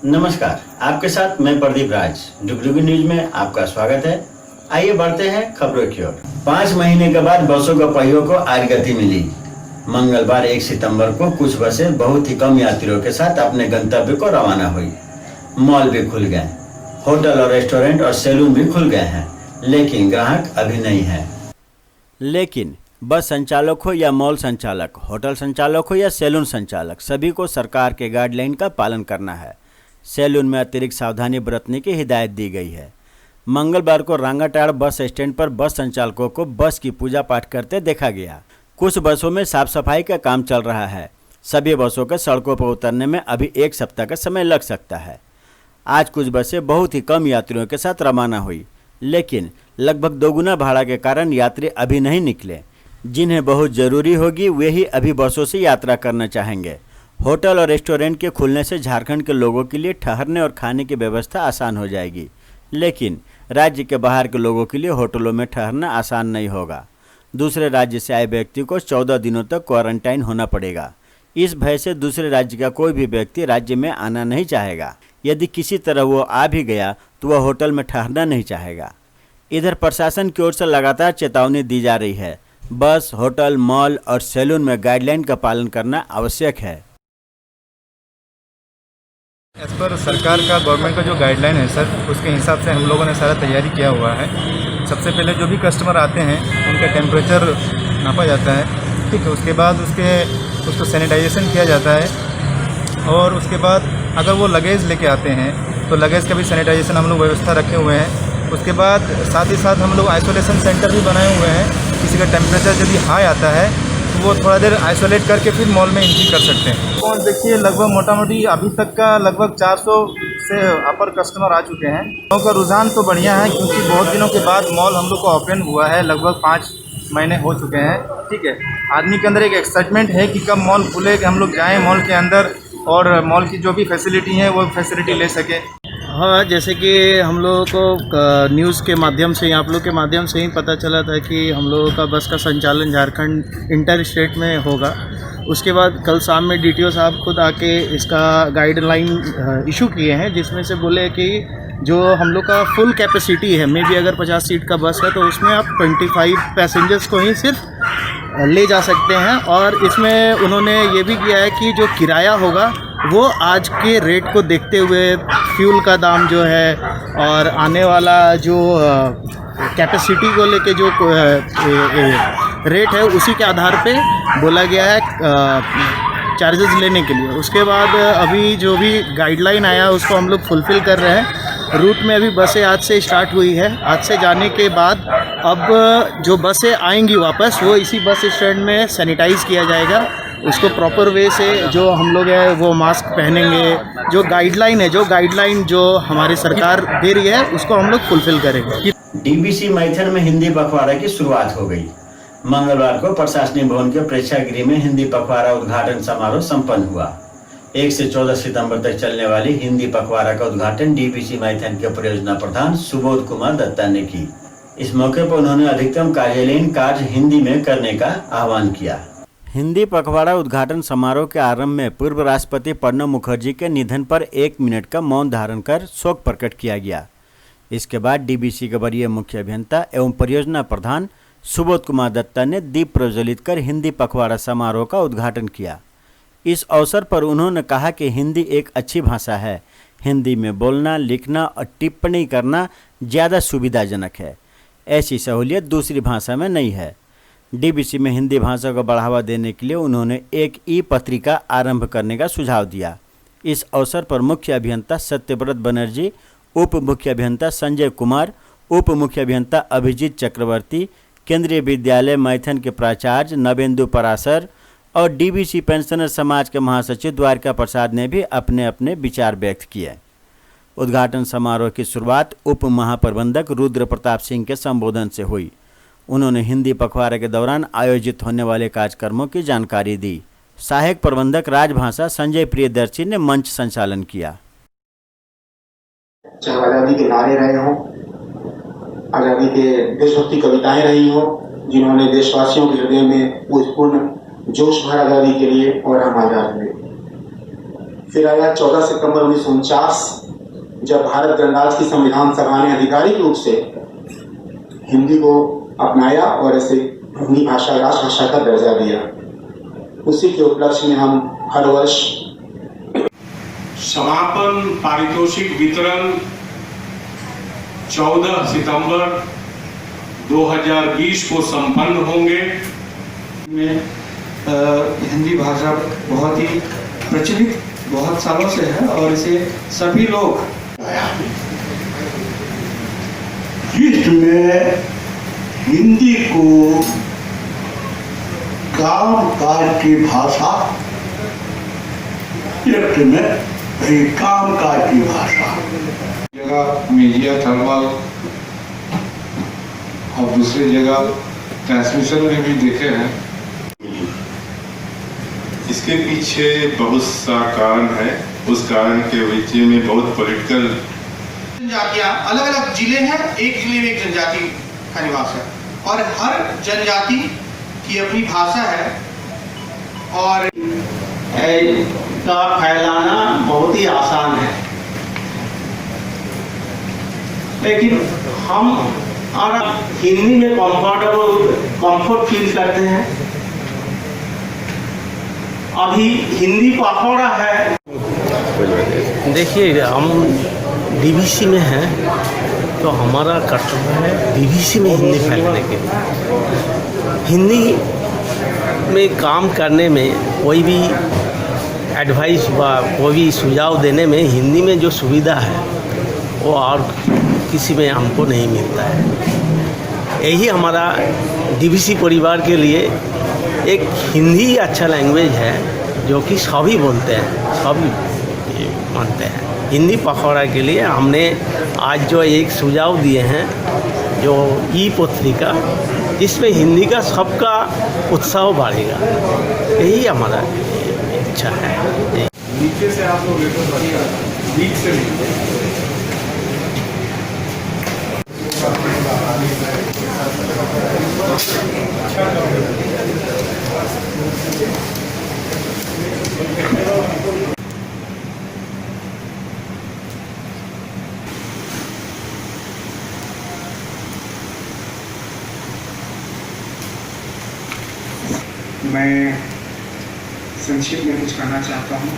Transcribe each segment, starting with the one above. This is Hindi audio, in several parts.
नमस्कार, आपके साथ मैं प्रदीप राज। डुगडुगी न्यूज में आपका स्वागत है। आइए बढ़ते हैं खबरों की ओर। 5 महीने के बाद बसों के पहियों को आज गति मिली। मंगलवार 1 सितंबर को कुछ बसें बहुत ही कम यात्रियों के साथ अपने गंतव्य को रवाना हुई। मॉल भी खुल गए, होटल और रेस्टोरेंट और सैलून भी खुल गए हैं, लेकिन ग्राहक अभी नहीं है। लेकिन बस संचालक हो या मॉल संचालक, होटल संचालक हो या सैलून संचालक, सभी को सरकार के गाइडलाइन का पालन करना है। सैलून में अतिरिक्त सावधानी बरतने की हिदायत दी गई है। मंगलवार को रांगाटाड़ बस स्टैंड पर बस संचालकों को बस की पूजा पाठ करते देखा गया। कुछ बसों में साफ सफाई का काम चल रहा है। सभी बसों के सड़कों पर उतरने में अभी 1 सप्ताह का समय लग सकता है। आज कुछ बसें बहुत ही कम यात्रियों के साथ रवाना हुई, लेकिन लगभग दोगुना भाड़ा के कारण यात्री अभी नहीं निकले। जिन्हें बहुत ज़रूरी होगी वे ही अभी बसों से यात्रा करना चाहेंगे। होटल और रेस्टोरेंट के खुलने से झारखंड के लोगों के लिए ठहरने और खाने की व्यवस्था आसान हो जाएगी, लेकिन राज्य के बाहर के लोगों के लिए होटलों में ठहरना आसान नहीं होगा। दूसरे राज्य से आए व्यक्ति को 14 दिनों तक क्वारंटाइन होना पड़ेगा। इस भय से दूसरे राज्य का कोई भी व्यक्ति राज्य में आना नहीं चाहेगा। यदि किसी तरह वो आ भी गया तो वह होटल में ठहरना नहीं चाहेगा। इधर प्रशासन की ओर से लगातार चेतावनी दी जा रही है। बस, होटल, मॉल और सैलून में गाइडलाइन का पालन करना आवश्यक है। एज पर सरकार का, गवर्नमेंट का जो गाइडलाइन है सर, उसके हिसाब से हम लोगों ने सारा तैयारी किया हुआ है। सबसे पहले जो भी कस्टमर आते हैं उनका टेम्परेचर नापा जाता है, ठीक है। उसके बाद उसको सैनिटाइजेशन किया जाता है, और उसके बाद अगर वो लगेज लेके आते हैं तो लगेज का भी सैनिटाइजेशन हम लोग व्यवस्था रखे हुए हैं। उसके बाद साथ ही साथ हम लोग आइसोलेशन सेंटर भी बनाए हुए हैं। किसी का टेम्परेचर यदि हाई आता है तो वो थोड़ा देर आइसोलेट करके फिर मॉल में एंट्री कर सकते हैं। और देखिए, लगभग मोटा मोटी अभी तक का लगभग 400 से अपर कस्टमर आ चुके हैं। लोगों का रुझान तो बढ़िया है, क्योंकि बहुत दिनों के बाद मॉल हम लोग को ओपन हुआ है। लगभग 5 महीने हो चुके हैं, ठीक है। आदमी के अंदर एक एक्साइटमेंट है कि कब मॉल खुले, कि हम लोग जाएँ मॉल के अंदर और मॉल की जो भी फैसिलिटी है वो फैसिलिटी ले सके। हाँ, जैसे कि हम लोगों को न्यूज़ के माध्यम से, आप लोग के माध्यम से ही पता चला था कि हम लोगों का बस का संचालन झारखंड इंटर स्टेट में होगा। उसके बाद कल शाम में डीटीओ साहब खुद आके इसका गाइडलाइन इशू किए हैं, जिसमें से बोले कि जो हम लोग का फुल कैपेसिटी है, मे बी अगर 50 सीट का बस है तो उसमें आप 25 पैसेंजर्स को ही सिर्फ ले जा सकते हैं। और इसमें उन्होंने ये भी किया है कि जो किराया होगा वो आज के रेट को देखते हुए, फ्यूल का दाम जो है और आने वाला जो कैपेसिटी को लेके जो रेट है, उसी के आधार पे बोला गया है चार्जेस लेने के लिए। उसके बाद अभी जो भी गाइडलाइन आया उसको हम लोग फुलफ़िल कर रहे हैं। रूट में अभी बसें आज से स्टार्ट हुई है। आज से जाने के बाद अब जो बसें आएंगी वापस, वो इसी बस स्टैंड में सैनिटाइज़ किया जाएगा। उसको प्रॉपर वे से जो हम लोग है वो मास्क पहनेंगे। जो गाइडलाइन जो हमारी सरकार दे रही है उसको हम लोग फुलफ़िल करेंगे। डीबीसी मैथन में हिंदी पखवाड़ा की शुरुआत हो गई। मंगलवार को प्रशासनिक भवन के प्रेक्षागृह में हिंदी पखवाड़ा उद्घाटन समारोह संपन्न हुआ। 1 से 14 सितंबर तक चलने वाली हिंदी पखवाड़ा का उद्घाटन डीबीसी मैथन के परियोजना प्रधान सुबोध कुमार दत्ता ने की। इस मौके पर उन्होंने अधिकतम कार्यालयीन कार्य हिंदी में करने का आह्वान किया। हिंदी पखवाड़ा उद्घाटन समारोह के आरंभ में पूर्व राष्ट्रपति प्रणब मुखर्जी के निधन पर 1 मिनट का मौन धारण कर शोक प्रकट किया गया। इसके बाद डीबीसी के वरीय मुख्य अभियंता एवं परियोजना प्रधान सुबोध कुमार दत्ता ने दीप प्रज्वलित कर हिंदी पखवाड़ा समारोह का उद्घाटन किया। इस अवसर पर उन्होंने कहा कि हिंदी एक अच्छी भाषा है। हिंदी में बोलना, लिखना और टिप्पणी करना ज़्यादा सुविधाजनक है। ऐसी सहूलियत दूसरी भाषा में नहीं है। डीबीसी में हिंदी भाषा को बढ़ावा देने के लिए उन्होंने एक ई-पत्रिका आरंभ करने का सुझाव दिया। इस अवसर पर मुख्य अभियंता सत्यव्रत बनर्जी, उप मुख्य अभियंता संजय कुमार, उप मुख्य अभियंता अभिजीत चक्रवर्ती, केंद्रीय विद्यालय मैथन के प्राचार्य नवेंदु पराशर और डीबीसी पेंशनर समाज के महासचिव द्वारिका प्रसाद ने भी अपने अपने विचार व्यक्त किए। उद्घाटन समारोह की शुरुआत उप महाप्रबंधक रुद्र प्रताप सिंह के संबोधन से हुई। उन्होंने हिंदी पखवाड़े के दौरान आयोजित होने वाले कार्यक्रमों की जानकारी दी। सहायक प्रबंधक राजभाषा संजय प्रियदर्शी ने मंच संचालन किया। चाहे आज़ादी के नारे रहे हों, आज़ादी के देशभक्ति कविताएं रही हों, जिन्होंने देशवासियों के हृदय में पूर्ण जोश भरा आज़ादी के लिए, और हम आज़ाद हुए। फिर आया 14 सितंबर 1949, जब भारत गणराज्य की संविधान सभा ने आधिकारिक रूप से हिंदी को अपनाया और इसे हिंदी भाषा राजभाषा का दर्जा दिया। उसी के उपलक्ष्य में हम हर वर्ष समापन पारितोषिक वितरण 14 सितंबर 2020 को संपन्न होंगे। हिंदी भाषा बहुत ही प्रचलित बहुत सालों से है और इसे सभी लोग जिसमें हिंदी को काम काज की भाषा, एक में काम काज की भाषा, जगह मीडिया थर्मल और दूसरी जगह ट्रांसमिशन में भी देखे हैं। इसके पीछे बहुत सा कारण है। उस कारण के बीच में बहुत पॉलिटिकल जनजातियाँ अलग अलग जिले हैं, एक जिले में एक जनजाति का निवास है और हर जनजाति की अपनी भाषा है और का फैलाना बहुत ही आसान है, लेकिन हम हिंदी में कंफर्ट फील करते हैं। अभी हिंदी पकौड़ा है। देखिए, हम डीवीसी में हैं तो हमारा कर्तव्य है डीवीसी में हिंदी फैलाने के लिए। हिंदी में काम करने में कोई भी एडवाइस व कोई भी सुझाव देने में हिंदी में जो सुविधा है वो और किसी में हमको नहीं मिलता है। यही हमारा डीवीसी परिवार के लिए एक हिंदी अच्छा लैंग्वेज है जो कि सभी बोलते हैं, सभी मानते हैं। हिंदी पखवाड़ा के लिए हमने आज जो एक सुझाव दिए हैं जो ई पत्रिका, जिसमें हिंदी का सबका उत्साह बढ़ेगा, यही हमारा इच्छा है। नीचे से आप लोग बीच से मैं संक्षिप्त में कुछ कहना चाहता हूँ।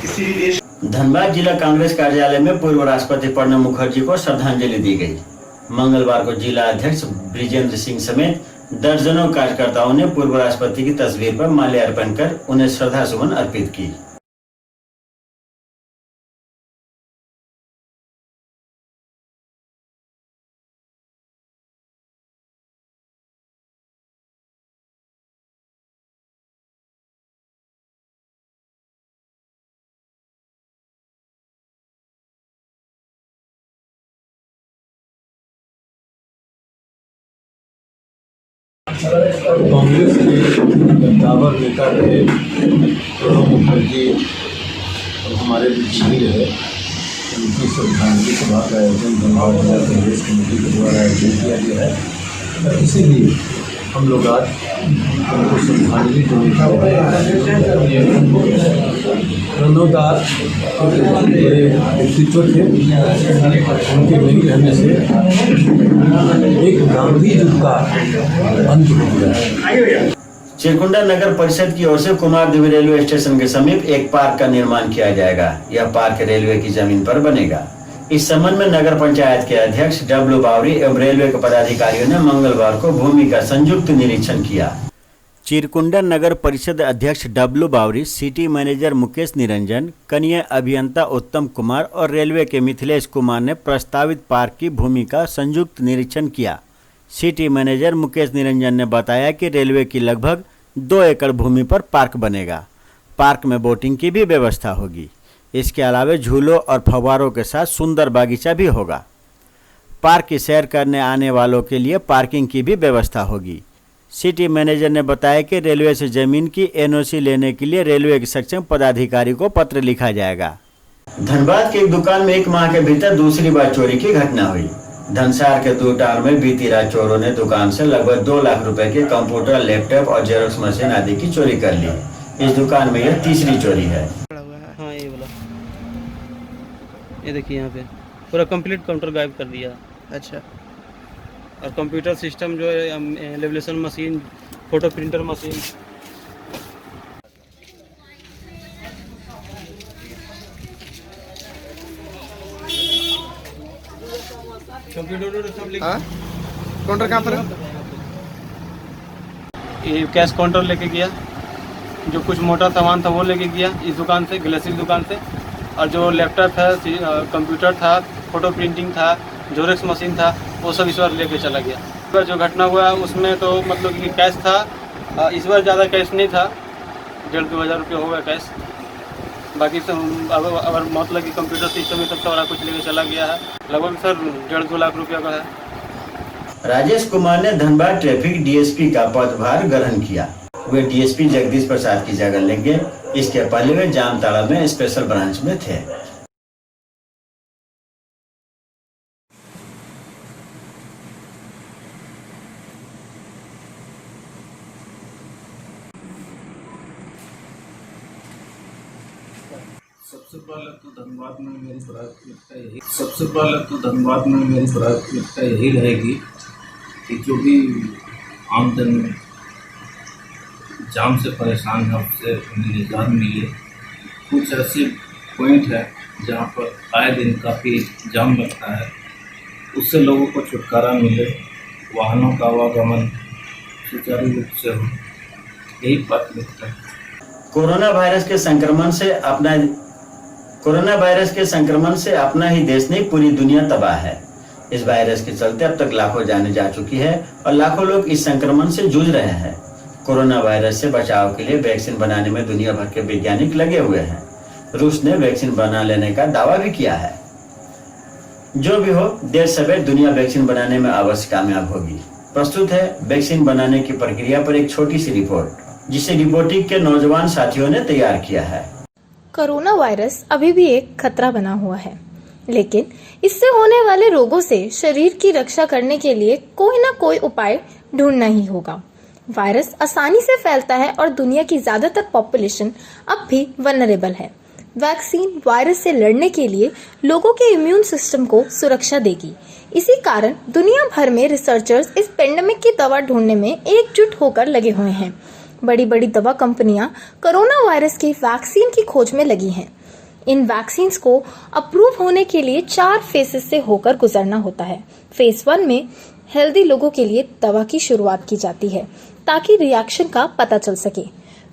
किसी भी देश धनबाद जिला कांग्रेस कार्यालय में पूर्व राष्ट्रपति प्रणब मुखर्जी को श्रद्धांजलि दी गई। मंगलवार को जिला अध्यक्ष ब्रिजेंद्र सिंह समेत दर्जनों कार्यकर्ताओं ने पूर्व राष्ट्रपति की तस्वीर पर माल्यार्पण कर उन्हें श्रद्धासुमन अर्पित की। कांग्रेस के कद्दावर नेता रहे प्रणब मुखर्जी और हमारे बीच रहे, उनकी श्रद्धांजलि सभा का आयोजन धनबाद जिला कांग्रेस कमेटी के द्वारा आयोजन किया गया है। इसीलिए हम लोग आज उनको श्रद्धांजलि देने प्रणब दास बड़े व्यक्तित्व थे। उनके नहीं रहने से एक गांधी युग का अंत हो गया। चिरकुंडा नगर परिषद की ओर से कुमारदेवी रेलवे स्टेशन के समीप एक पार्क का निर्माण किया जाएगा। यह पार्क रेलवे की जमीन पर बनेगा। इस संबंध में नगर पंचायत के अध्यक्ष डब्लू बावरी एवं रेलवे के पदाधिकारियों ने मंगलवार को भूमि का संयुक्त निरीक्षण किया। चिरकुंडा नगर परिषद अध्यक्ष डब्लू बावरी, सिटी मैनेजर मुकेश निरंजन, कनीय अभियंता उत्तम कुमार और रेलवे के मिथिलेश कुमार ने प्रस्तावित पार्क की भूमि का संयुक्त निरीक्षण किया। सिटी मैनेजर मुकेश निरंजन ने बताया कि रेलवे की लगभग 2 एकड़ भूमि पर पार्क बनेगा। पार्क में बोटिंग की भी व्यवस्था होगी। इसके अलावा झूलों और फव्वारों के साथ सुंदर बागीचा भी होगा। पार्क की सैर करने आने वालों के लिए पार्किंग की भी व्यवस्था होगी। सिटी मैनेजर ने बताया कि रेलवे से जमीन की एनओसी लेने के लिए रेलवे के सक्षम पदाधिकारी को पत्र लिखा जाएगा। धनबाद की एक दुकान में एक माह के भीतर दूसरी बार चोरी की घटना हुई। धनसार के दूटार में बीती रात चोरों ने दुकान से लगभग 2 लाख रुपए के कंप्यूटर, लैपटॉप और जेरोक्स मशीन आदि की चोरी कर ली। इस दुकान में यह तीसरी चोरी है। हाँ ये बोला, ये देखिए यहाँ पे पूरा कंप्लीट काउंटर गायब कर दिया। अच्छा, और कंप्यूटर सिस्टम जो है, लेवलेशन machine, photo printer machine. Computer सब लेके काउंटर कहाँ पर है? ये कैश काउंटर लेके गया, जो कुछ मोटा सामान था वो लेके गया इस दुकान से, ग्लेसरी दुकान से। और जो लैपटॉप था, कंप्यूटर था, फोटो प्रिंटिंग था, जोरेक्स मशीन था, वो सब इस बार लेके चला गया। इस बार जो घटना हुआ उसमें तो मतलब कि कैश था, इस बार ज़्यादा कैश नहीं था, 1,500-2 हज़ार रुपये हो गया कैश। बाकी तो अगर मतलब कि कंप्यूटर सिस्टम में सब सारा कुछ लेके चला गया है, लगभग सर 1.5-2 लाख रुपये का है। राजेश कुमार ने धनबाद ट्रैफिक डीएसपी का पदभार ग्रहण किया। वे डीएसपी जगदीश प्रसाद की जगह लेंगे। इसके पहले वे जामताड़ा में स्पेशल ब्रांच में थे। सबसे पहले तो धनबाद में मेरी प्राथमिकता यही रहेगी कि जो भी आमजन जाम से परेशान है उससे निजात मिले। कुछ ऐसे पॉइंट है जहाँ पर आए दिन काफ़ी जाम लगता है, उससे लोगों को छुटकारा मिले, वाहनों का आवागमन सुचारू रूप से हो, यही प्राथमिकता है। कोरोना वायरस के संक्रमण से अपना ही देश नहीं पूरी दुनिया तबाह है। इस वायरस के चलते अब तक लाखों जानें जा चुकी है और लाखों लोग इस संक्रमण से जूझ रहे हैं। कोरोना वायरस से बचाव के लिए वैक्सीन बनाने में दुनिया भर के वैज्ञानिक लगे हुए हैं। रूस ने वैक्सीन बना लेने का दावा भी किया है। जो भी हो, देर सवेर दुनिया वैक्सीन बनाने में अवश्य कामयाब होगी। प्रस्तुत है वैक्सीन बनाने की प्रक्रिया पर एक छोटी सी रिपोर्ट, जिसे रिपोर्टिंग के नौजवान साथियों ने तैयार किया है। कोरोना वायरस अभी भी एक खतरा बना हुआ है, लेकिन इससे होने वाले रोगों से शरीर की रक्षा करने के लिए कोई ना कोई उपाय ढूंढना ही होगा। वायरस आसानी से फैलता है और दुनिया की ज्यादातर पॉपुलेशन अब भी वल्नरेबल है। वैक्सीन वायरस से लड़ने के लिए लोगों के इम्यून सिस्टम को सुरक्षा देगी। इसी कारण दुनिया भर में रिसर्चर्स इस पेंडेमिक की दवा ढूंढने में एकजुट होकर लगे हुए हैं। बड़ी बड़ी दवा कंपनियां कोरोना वायरस की वैक्सीन की खोज में लगी हैं। इन वैक्सीन को अप्रूव होने के लिए 4 फेजेस से होकर गुजरना होता है। फेज 1 में हेल्दी लोगों के लिए दवा की शुरुआत की जाती है ताकि रिएक्शन का पता चल सके।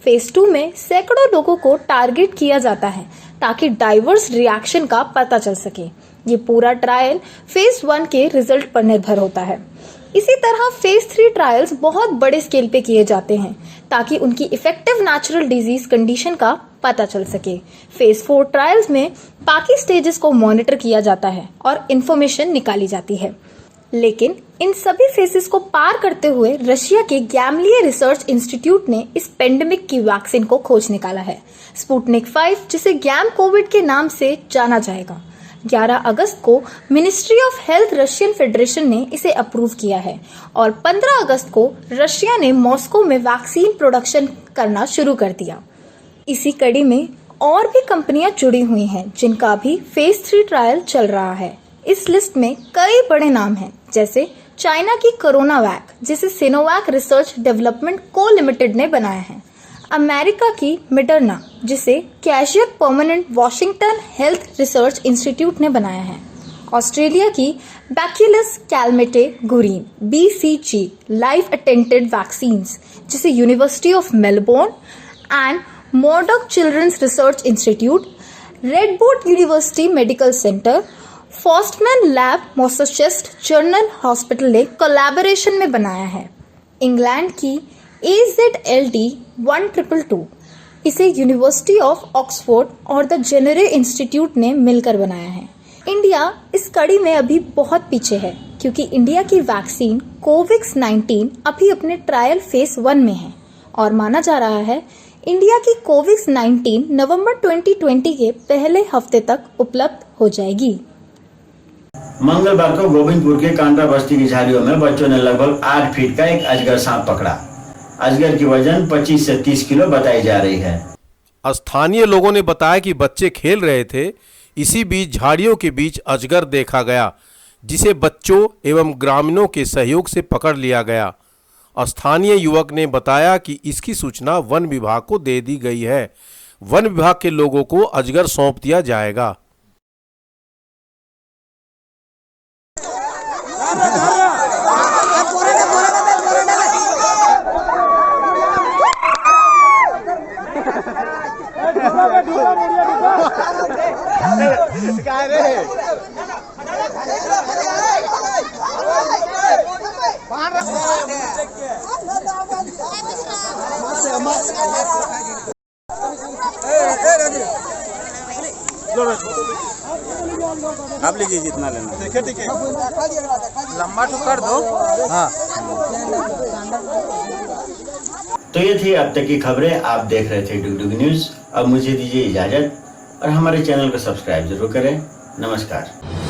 फेज 2 में सैकड़ों लोगों को टारगेट किया जाता है ताकि डाइवर्स रिएक्शन का पता चल सके। ये पूरा ट्रायल फेज 1 के रिजल्ट पर निर्भर होता है। इसी तरह फेज 3 ट्रायल्स बहुत बड़े स्केल पे किए जाते हैं ताकि उनकी इफेक्टिव नेचुरल डिजीज कंडीशन का पता चल सके। फेज 4 ट्रायल्स में बाकी स्टेजेस को मॉनिटर किया जाता है और इंफॉर्मेशन निकाली जाती है। लेकिन इन सभी फेजेस को पार करते हुए रशिया के गैमलिया रिसर्च इंस्टीट्यूट ने इस पेंडेमिक की वैक्सीन को खोज निकाला है। स्पुतनिक 5, जिसे गैम कोविड के नाम से जाना जाएगा। 11 अगस्त को ministry of health Russian federation ने इसे अप्रूव किया है और 15 अगस्त को रशिया ने मॉस्को में वैक्सीन प्रोडक्शन करना शुरू कर दिया। इसी कड़ी में और भी कंपनियां जुड़ी हुई हैं जिनका भी फेज 3 ट्रायल चल रहा है। इस लिस्ट में कई बड़े नाम हैं, जैसे चाइना की कोरोना वैक, जिसे Sinovac research development co limited ने बनाया है। अमेरिका की मिडरना, जिसे Kaiser Permanente Washington health research institute ने बनाया है। ऑस्ट्रेलिया की bacillus Calmette Guerin BCG live attenuated vaccines, जिसे university of Melbourne and Murdoch Children's research institute, Radboud university medical centre, Faustman lab Massachusetts general hospital ने कोलैबोरेशन में बनाया है। इंग्लैंड की AZLD 1222, इसे यूनिवर्सिटी ऑफ ऑक्सफोर्ड और द जेनेरे इंस्टीट्यूट ने मिलकर बनाया है। इंडिया इस कड़ी में अभी बहुत पीछे है क्योंकि इंडिया की वैक्सीन कोविक्स-19 अभी अपने ट्रायल फेज 1 में है और माना जा रहा है इंडिया की कोविक्स-19 नवंबर 2020 के पहले हफ्ते तक उपलब्ध हो जाएगी। मंगलवार को गोविंदपुर के कांड्रा बस्ती की झाड़ियों में बच्चों ने लगभग 8 फीट का एक अजगर सांप पकड़ा। अजगर की वजन 25 से 30 किलो बताई जा रही है। स्थानीय लोगों ने बताया कि बच्चे खेल रहे थे, इसी बीच झाड़ियों के बीच अजगर देखा गया, जिसे बच्चों एवं ग्रामीणों के सहयोग से पकड़ लिया गया। स्थानीय युवक ने बताया कि इसकी सूचना वन विभाग को दे दी गई है। वन विभाग के लोगों को अजगर सौंप दिया जाएगा। आप लीजिए जितना लेना। ठीक है लंबा तो कर दो। हाँ तो ये थी अब तक की खबरें। आप देख रहे थे डुगडुगी न्यूज। अब मुझे दीजिए इजाजत और हमारे चैनल को सब्सक्राइब जरूर करें। नमस्कार।